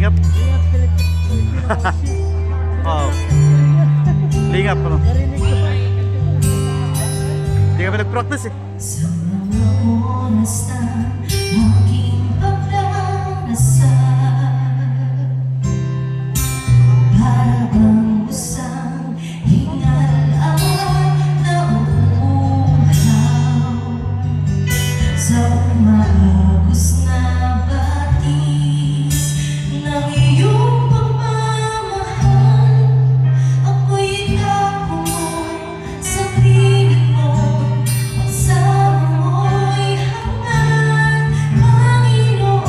Lingap. Oo. Lingap, ano? Hindi kami nag-practice eh. Sa mga oras na aking pagdarasal, para bang usang hingal ang nauulaw sa umagos na batis ng iyong pagmamahal. Ako'y tapo sa piling mo, pagsama mo'y hangad, Panginoong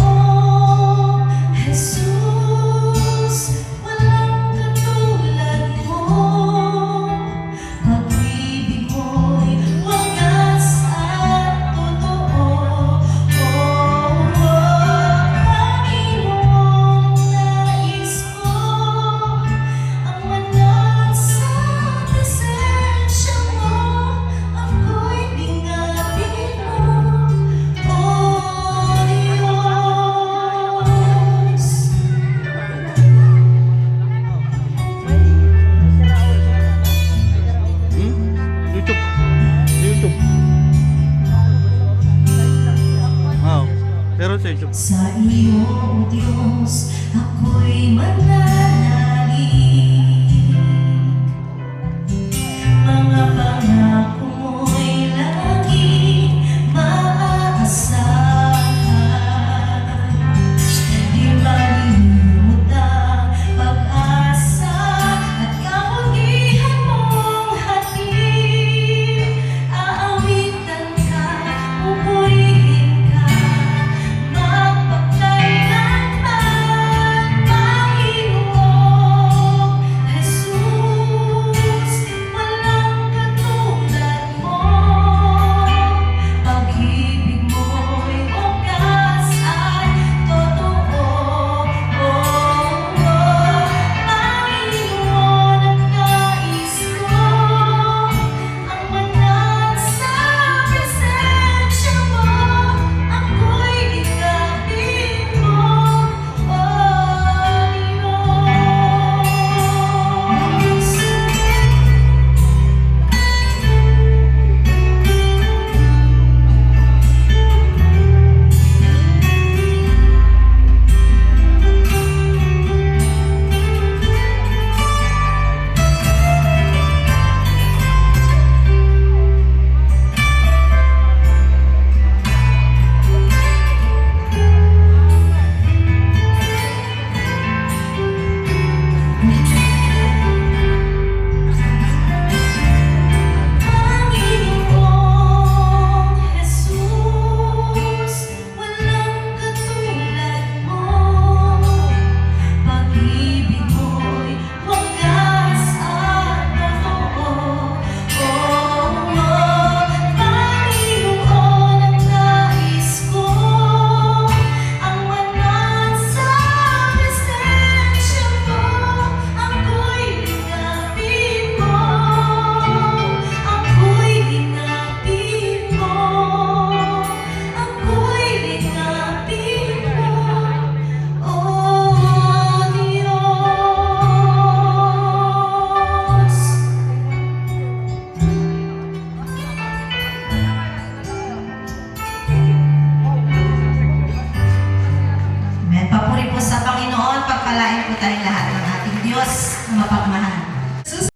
Jesus. Walang katulad mo, pag-ibig mo'y wagas at totoo. Panginoon, nais ko ang manal sa presensya mo. Ako'y bingapin mo, O Diyos. YouTube. YouTube. Oo. Pero sa YouTube. Sa iyo, O Diyos, ako'y mananalig. Mga pangako mo'y laging maaasahan. Di malimutan pag-asa at kabutihan mong hatid. Aawitan ka, pupurihin ka, mapagkailanman, Panginoong Jesus. Walang katulad mo, pag-ibig mo'y wagas at totoo. Panginoon, ang nais ko ang manal sa presensya mo. Ako'y ligapin mo, O Diyos. Panginoong Jesus, walang katulad mo, pag-ibig mo'y wagas at totoo. Panginoon, ang nais ko ang manal sa presensya mo. Ako'y ligapin mo, ako'y ligapin mo, ako'y ligapin mo, O Diyos. Amen. Papuri po sa Panginoon, pagpalain po tayong lahat ng ating Diyos na mapagmahal.